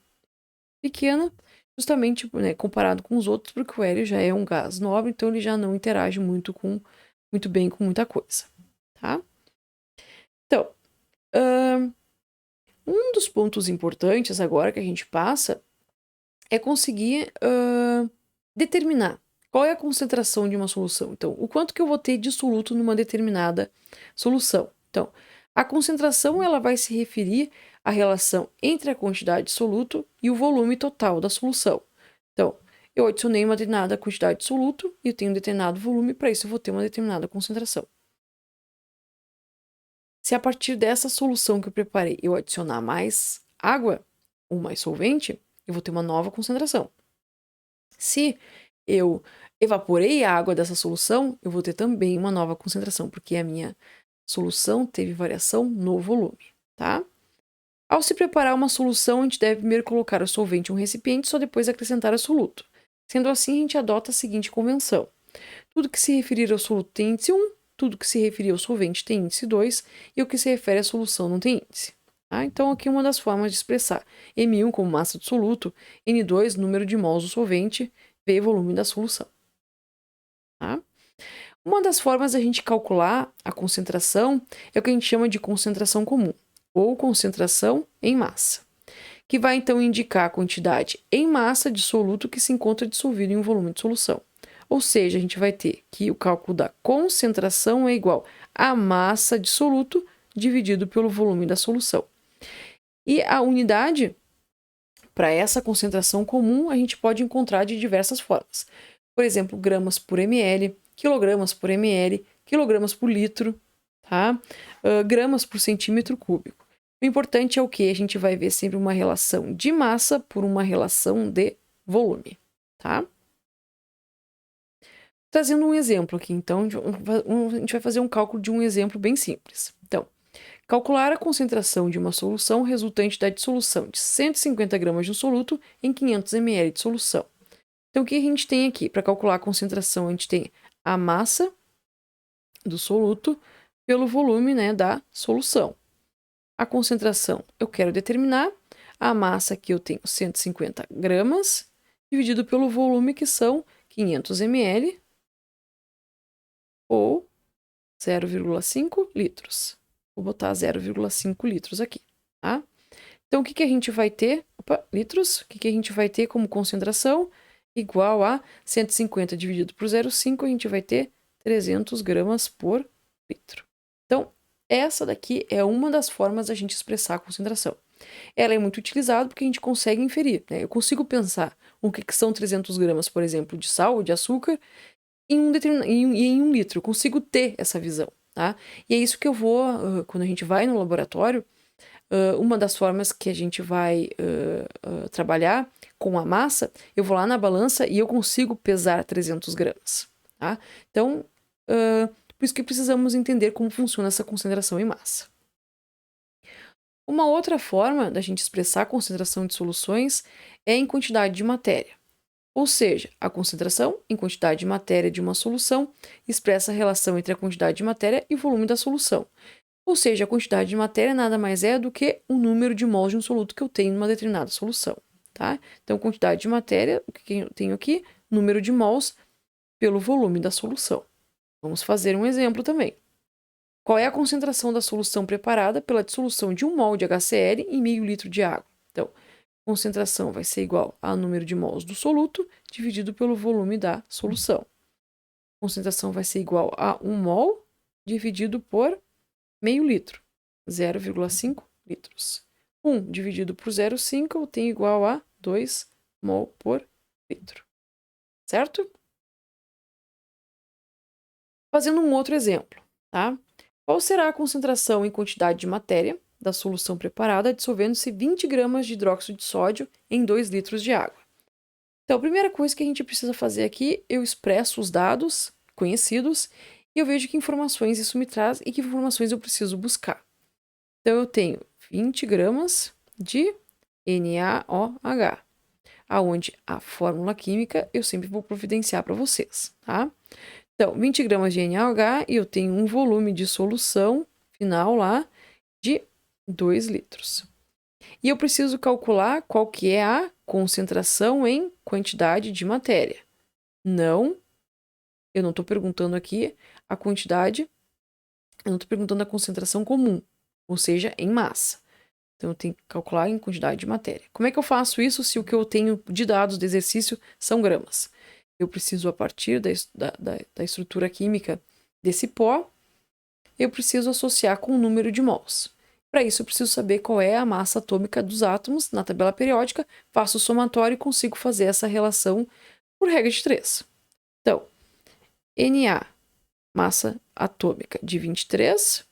[SPEAKER 1] pequena, justamente, né, comparado com os outros, porque o hélio já é um gás nobre, então ele já não interage muito bem com muita coisa, tá? Então, um dos pontos importantes agora que a gente passa é conseguir determinar qual é a concentração de uma solução. Então, o quanto que eu vou ter de soluto numa determinada solução. Então, a concentração ela vai se referir à relação entre a quantidade de soluto e o volume total da solução. Então, eu adicionei uma determinada quantidade de soluto e eu tenho um determinado volume, para isso eu vou ter uma determinada concentração. Se a partir dessa solução que eu preparei eu adicionar mais água ou mais solvente, eu vou ter uma nova concentração. Se eu evaporei a água dessa solução, eu vou ter também uma nova concentração, porque a minha solução teve variação no volume, tá? Ao se preparar uma solução, a gente deve primeiro colocar o solvente em um recipiente, só depois acrescentar o soluto. Sendo assim, a gente adota a seguinte convenção. Tudo que se referir ao soluto tem índice 1, tudo que se referir ao solvente tem índice 2, e o que se refere à solução não tem índice. Tá? Então, aqui uma das formas de expressar M1 como massa do soluto, N2 número de mols do solvente, V volume da solução. Tá? Uma das formas da gente calcular a concentração é o que a gente chama de concentração comum, ou concentração em massa, que vai então indicar a quantidade em massa de soluto que se encontra dissolvido em um volume de solução. Ou seja, a gente vai ter que o cálculo da concentração é igual à massa de soluto dividido pelo volume da solução. E a unidade para essa concentração comum a gente pode encontrar de diversas formas. Por exemplo, gramas por ml, quilogramas por ml, quilogramas por litro, tá? Gramas por centímetro cúbico. O importante é o que? A gente vai ver sempre uma relação de massa por uma relação de volume, tá? Trazendo um exemplo aqui, então, a gente vai fazer um cálculo de um exemplo bem simples. Então, calcular a concentração de uma solução resultante da dissolução de 150 gramas de um soluto em 500 ml de solução. Então, o que a gente tem aqui? Para calcular a concentração, a gente tem a massa do soluto pelo volume, né, da solução. A concentração eu quero determinar. A massa aqui eu tenho 150 gramas, dividido pelo volume, que são 500 ml, ou 0,5 litros. Vou botar 0,5 litros aqui, tá? Então, o que a gente vai ter? Litros. O que a gente vai ter como concentração? Igual a 150 dividido por 0,5, a gente vai ter 300 gramas por litro. Então, essa daqui é uma das formas da gente expressar a concentração. Ela é muito utilizada porque a gente consegue inferir, né? Eu consigo pensar o que são 300 gramas, por exemplo, de sal ou de açúcar em um litro. Eu consigo ter essa visão, tá? E é isso que eu vou, quando a gente vai no laboratório, uma das formas que a gente vai trabalhar com a massa, eu vou lá na balança e eu consigo pesar 300 gramas, tá? Então, por isso que precisamos entender como funciona essa concentração em massa. Uma outra forma da gente expressar a concentração de soluções é em quantidade de matéria. Ou seja, a concentração em quantidade de matéria de uma solução expressa a relação entre a quantidade de matéria e o volume da solução. Ou seja, a quantidade de matéria nada mais é do que o número de mols de um soluto que eu tenho em uma determinada solução, tá? Então, quantidade de matéria, o que eu tenho aqui? Número de mols pelo volume da solução. Vamos fazer um exemplo também. Qual é a concentração da solução preparada pela dissolução de 1 mol de HCl em meio litro de água? Então, concentração vai ser igual ao número de mols do soluto dividido pelo volume da solução. Concentração vai ser igual a 1 mol dividido por meio litro, 0,5 litros. 1 dividido por 0,5 eu tenho igual a 2 mol por litro. Certo? Fazendo um outro exemplo, tá? Qual será a concentração em quantidade de matéria da solução preparada dissolvendo-se 20 gramas de hidróxido de sódio em 2 litros de água? Então, a primeira coisa que a gente precisa fazer aqui, eu expresso os dados conhecidos e eu vejo que informações isso me traz e que informações eu preciso buscar. Então, eu tenho 20 gramas de NaOH, aonde a fórmula química eu sempre vou providenciar para vocês, tá? Então, 20 gramas de NaOH e eu tenho um volume de solução final lá de 2 litros. E eu preciso calcular qual que é a concentração em quantidade de matéria. Não, eu não estou perguntando aqui a quantidade, eu não estou perguntando a concentração comum, ou seja, em massa. Então, eu tenho que calcular em quantidade de matéria. Como é que eu faço isso se o que eu tenho de dados de exercício são gramas? Eu preciso, a partir da estrutura química desse pó, eu preciso associar com o número de mols. Para isso, eu preciso saber qual é a massa atômica dos átomos na tabela periódica, faço o somatório e consigo fazer essa relação por regra de 3. Então, Na, massa atômica de 23,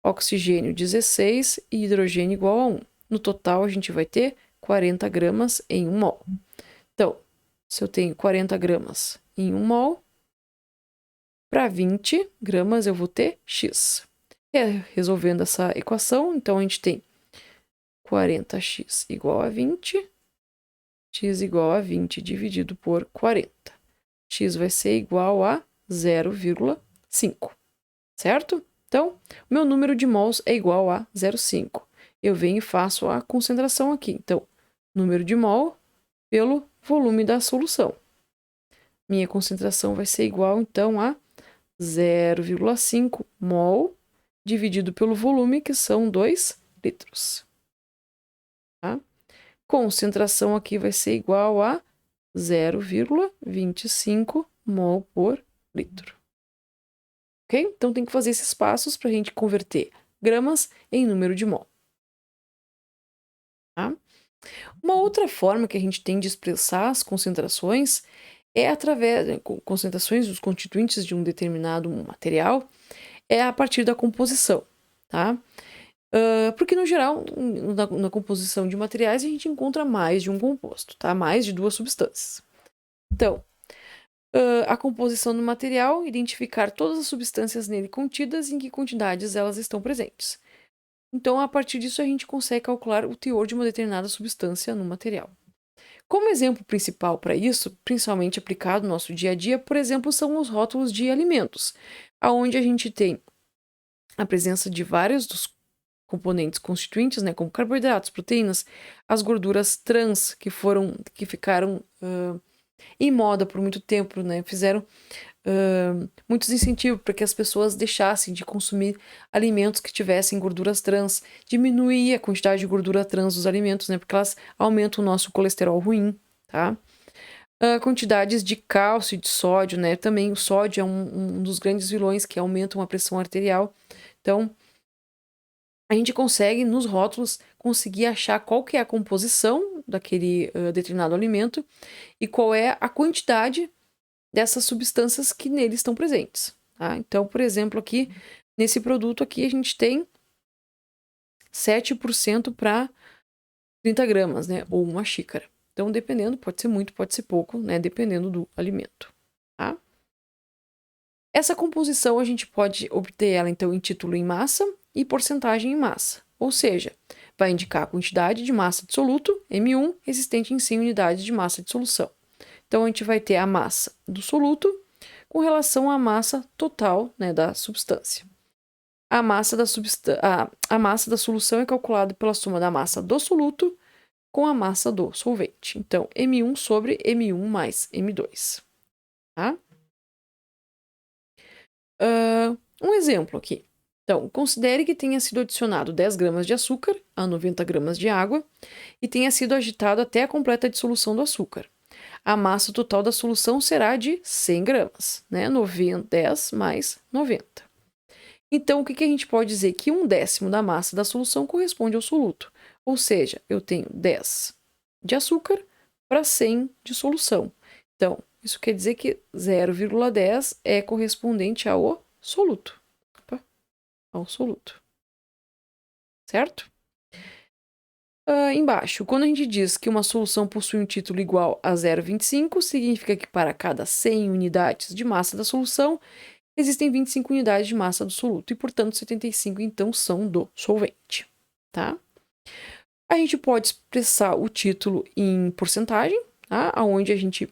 [SPEAKER 1] oxigênio 16 e hidrogênio igual a 1. No total, a gente vai ter 40 gramas em 1 mol. Então, Se eu tenho 40 gramas em 1 mol, para 20 gramas eu vou ter X. Resolvendo essa equação, então a gente tem 40x igual a 20, x igual a 20 dividido por 40. X vai ser igual a 0,5, certo? Então, o meu número de mols é igual a 0,5. Eu venho e faço a concentração aqui. Então, número de mol pelo volume da solução. Minha concentração vai ser igual, então, a 0,5 mol dividido pelo volume, que são 2 litros. Tá? Concentração aqui vai ser igual a 0,25 mol por litro. Ok? Então, tem que fazer esses passos para a gente converter gramas em número de mol. Tá? Uma outra forma que a gente tem de expressar as concentrações é através de concentrações dos constituintes de um determinado material, é a partir da composição, tá? Porque, no geral, na composição de materiais, a gente encontra mais de um composto, tá? Mais de 2 substâncias. Então, a composição do material, identificar todas as substâncias nele contidas e em que quantidades elas estão presentes. Então, a partir disso, a gente consegue calcular o teor de uma determinada substância no material. Como exemplo principal para isso, principalmente aplicado no nosso dia a dia, por exemplo, são os rótulos de alimentos, onde a gente tem a presença de vários dos componentes constituintes, né, como carboidratos, proteínas, as gorduras trans que ficaram em moda por muito tempo, né, fizeram muitos incentivos para que as pessoas deixassem de consumir alimentos que tivessem gorduras trans, diminuir a quantidade de gordura trans dos alimentos, né, porque elas aumentam o nosso colesterol ruim, tá? Quantidades de cálcio e de sódio, né, também o sódio é um dos grandes vilões que aumentam a pressão arterial, então a gente consegue, nos rótulos, conseguir achar qual que é a composição daquele determinado alimento e qual é a quantidade dessas substâncias que nele estão presentes. Tá? Então, por exemplo, aqui, nesse produto aqui, a gente tem 7% para 30 gramas, né? Ou uma xícara. Então, dependendo, pode ser muito, pode ser pouco, né? Dependendo do alimento. Tá? Essa composição, a gente pode obter ela, então, em título em massa e porcentagem em massa. Ou seja, vai indicar a quantidade de massa de soluto, M1, existente em 100 unidades de massa de solução. Então, a gente vai ter a massa do soluto com relação à massa total, né, da substância. A massa da solução é calculada pela soma da massa do soluto com a massa do solvente. Então, M1 sobre M1 mais M2. Tá? Um exemplo aqui. Então, considere que tenha sido adicionado 10 gramas de açúcar a 90 gramas de água e tenha sido agitado até a completa dissolução do açúcar. A massa total da solução será de 100 gramas, né? 10 mais 90. Então, o que a gente pode dizer? Que 1/10 da massa da solução corresponde ao soluto. Ou seja, eu tenho 10 de açúcar para 100 de solução. Então, isso quer dizer que 0,10 é correspondente ao soluto. Ao soluto. Certo? Embaixo, quando a gente diz que uma solução possui um título igual a 0,25, significa que para cada 100 unidades de massa da solução, existem 25 unidades de massa do soluto, e, portanto, 75, então, são do solvente. Tá? A gente pode expressar o título em porcentagem, tá? Onde a gente,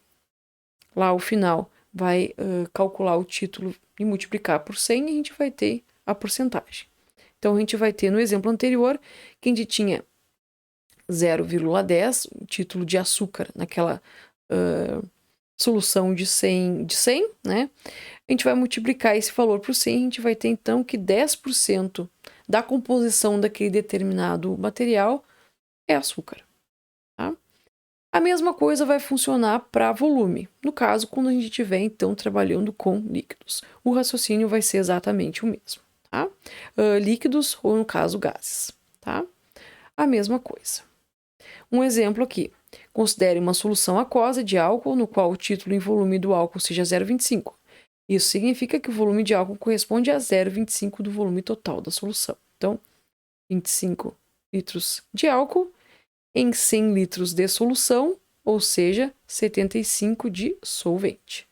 [SPEAKER 1] lá ao final, vai calcular o título e multiplicar por 100, e a gente vai ter a porcentagem. Então, a gente vai ter, no exemplo anterior, que a gente tinha 0,10, o título de açúcar naquela solução de 100, né? A gente vai multiplicar esse valor por 100, a gente vai ter, então, que 10% da composição daquele determinado material é açúcar. Tá? A mesma coisa vai funcionar para volume. No caso, quando a gente estiver, então, trabalhando com líquidos. O raciocínio vai ser exatamente o mesmo. Tá? Líquidos ou, no caso, gases. Tá? A mesma coisa. Um exemplo aqui. Considere uma solução aquosa de álcool no qual o título em volume do álcool seja 0,25. Isso significa que o volume de álcool corresponde a 0,25 do volume total da solução. Então, 25 litros de álcool em 100 litros de solução, ou seja, 75 de solvente.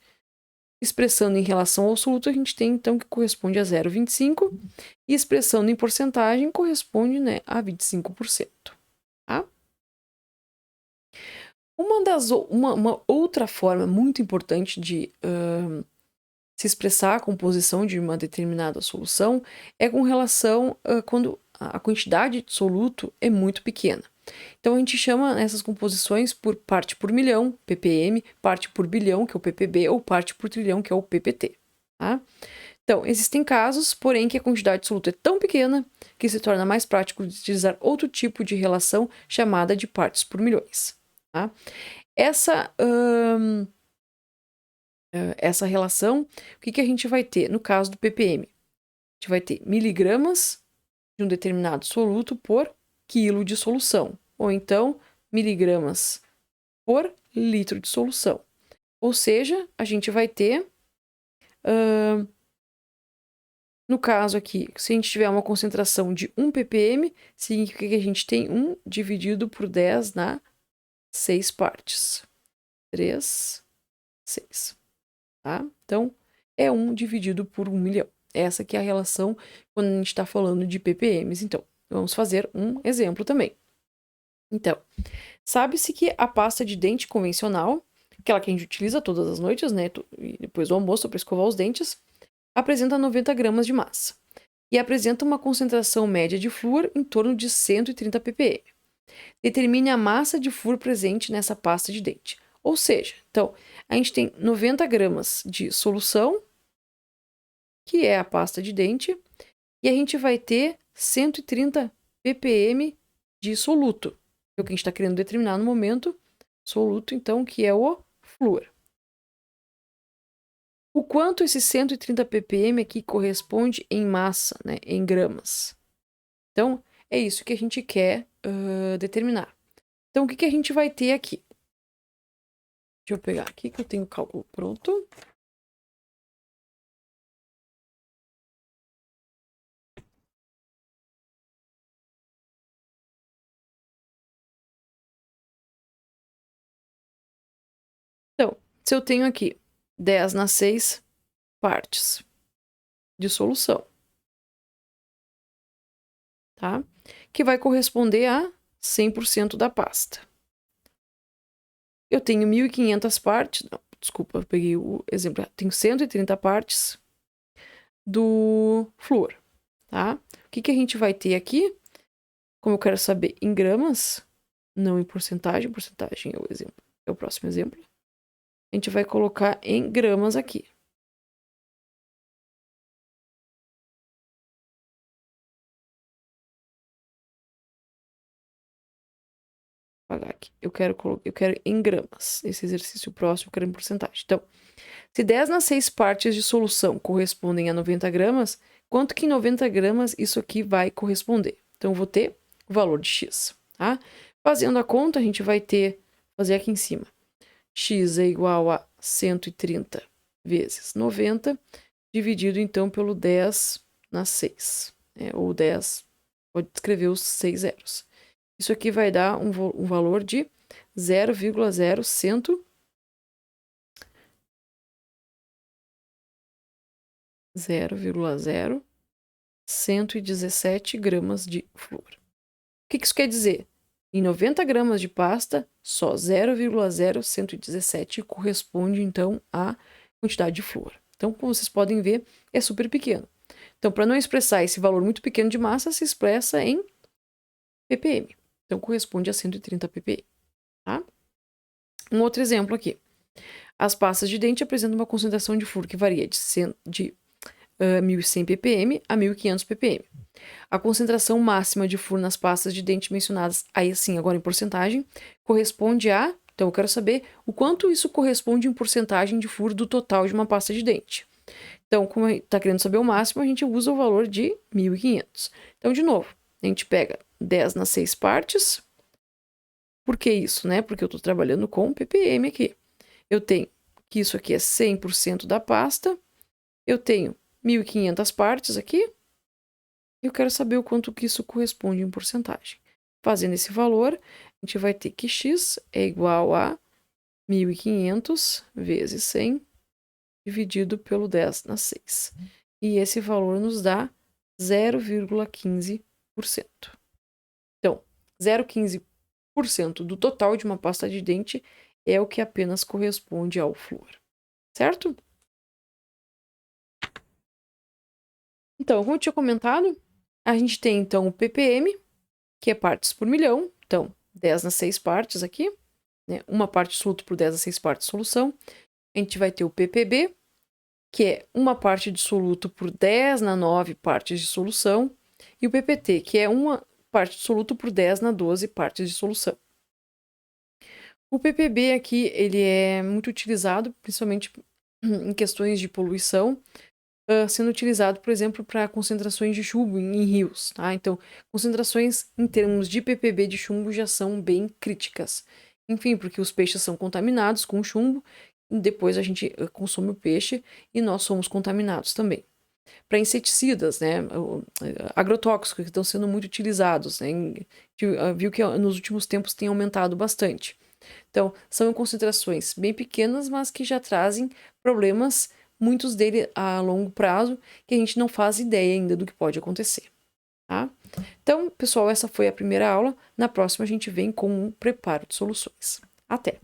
[SPEAKER 1] Expressando em relação ao soluto, a gente tem, então, que corresponde a 0,25, e expressando em porcentagem, corresponde, né, a 25%. Tá? Uma outra forma muito importante de se expressar a composição de uma determinada solução é com relação quando a quantidade de soluto é muito pequena. Então, a gente chama essas composições por parte por milhão, ppm, parte por bilhão, que é o ppb, ou parte por trilhão, que é o ppt. Tá? Então, existem casos, porém, que a quantidade de soluto é tão pequena que se torna mais prático utilizar outro tipo de relação chamada de partes por milhões. Tá? Essa relação, o que a gente vai ter no caso do ppm? A gente vai ter miligramas de um determinado soluto por quilo de solução, ou então miligramas por litro de solução. Ou seja, a gente vai ter, no caso aqui, se a gente tiver uma concentração de 1 ppm, significa que a gente tem 1 dividido por 10 na 6 partes. 3, 6. Tá? Então, é 1 dividido por 1 milhão. Essa aqui é a relação quando a gente está falando de ppms. Então, vamos fazer um exemplo também. Então, sabe-se que a pasta de dente convencional, aquela que a gente utiliza todas as noites, né, e depois do almoço para escovar os dentes, apresenta 90 gramas de massa e apresenta uma concentração média de flúor em torno de 130 ppm. Determine a massa de flúor presente nessa pasta de dente. Ou seja, então, a gente tem 90 gramas de solução, que é a pasta de dente, e a gente vai ter 130 ppm de soluto. É o que a gente está querendo determinar no momento. Soluto, então, que é o flúor. O quanto esse 130 ppm aqui corresponde em massa, né, em gramas? Então, é isso que a gente quer determinar. Então, o que a gente vai ter aqui? Deixa eu pegar aqui que eu tenho o cálculo pronto. Então, se eu tenho aqui 10 nas 6 partes de solução, tá? Que vai corresponder a 100% da pasta. Eu tenho 1.500 partes, não, desculpa, eu peguei o exemplo, tenho 130 partes do flúor, tá? O que a gente vai ter aqui? Como eu quero saber em gramas, não em porcentagem é o exemplo, é o próximo exemplo. A gente vai colocar em gramas aqui. Vou apagar aqui. Eu quero em gramas. Esse exercício próximo eu quero em porcentagem. Então, se 10 nas 6 partes de solução correspondem a 90 gramas, quanto que em 90 gramas isso aqui vai corresponder? Então, eu vou ter o valor de x, tá? Fazendo a conta, a gente vai ter, fazer aqui em cima, x é igual a 130 vezes 90, dividido, então, pelo 10 nas 6, né? Ou 10, pode escrever os 6 zeros. Isso aqui vai dar um valor de 0,0117 gramas de flúor. O que isso quer dizer? Em 90 gramas de pasta, só 0,0117 corresponde, então, à quantidade de flúor. Então, como vocês podem ver, é super pequeno. Então, para não expressar esse valor muito pequeno de massa, se expressa em ppm. Então, corresponde a 130 ppm. Tá? Um outro exemplo aqui. As pastas de dente apresentam uma concentração de flúor que varia de 1.100 ppm a 1.500 ppm. A concentração máxima de flúor nas pastas de dente mencionadas, aí sim, agora em porcentagem, corresponde a... Então, eu quero saber o quanto isso corresponde em porcentagem de flúor do total de uma pasta de dente. Então, como está querendo saber o máximo, a gente usa o valor de 1.500. Então, de novo, a gente pega 10 nas 6 partes. Por que isso, né? Porque eu estou trabalhando com ppm aqui. Eu tenho que isso aqui é 100% da pasta. Eu tenho 1.500 partes aqui. E eu quero saber o quanto que isso corresponde em porcentagem. Fazendo esse valor, a gente vai ter que x é igual a 1.500 vezes 100 dividido pelo 10 na 6. E esse valor nos dá 0,15%. Então, 0,15% do total de uma pasta de dente é o que apenas corresponde ao flúor, certo? Então, como eu tinha comentado, a gente tem então o ppm, que é partes por milhão, então 10 nas 6 partes aqui, né? Uma parte soluto por 10 nas 6 partes de solução. A gente vai ter o ppb, que é uma parte de soluto por 10 na 9 partes de solução, e o ppt, que é uma parte de soluto por 10 na 12 partes de solução. O ppb aqui, ele é muito utilizado, principalmente em questões de poluição, sendo utilizado, por exemplo, para concentrações de chumbo em rios, tá? Então, concentrações em termos de ppb de chumbo já são bem críticas. Enfim, porque os peixes são contaminados com chumbo, e depois a gente consome o peixe e nós somos contaminados também. Para inseticidas, né, agrotóxicos que estão sendo muito utilizados, né, viu que nos últimos tempos tem aumentado bastante. Então, são concentrações bem pequenas, mas que já trazem problemas, muitos deles a longo prazo, que a gente não faz ideia ainda do que pode acontecer. Tá? Então, pessoal, essa foi a primeira aula. Na próxima, a gente vem com um preparo de soluções. Até!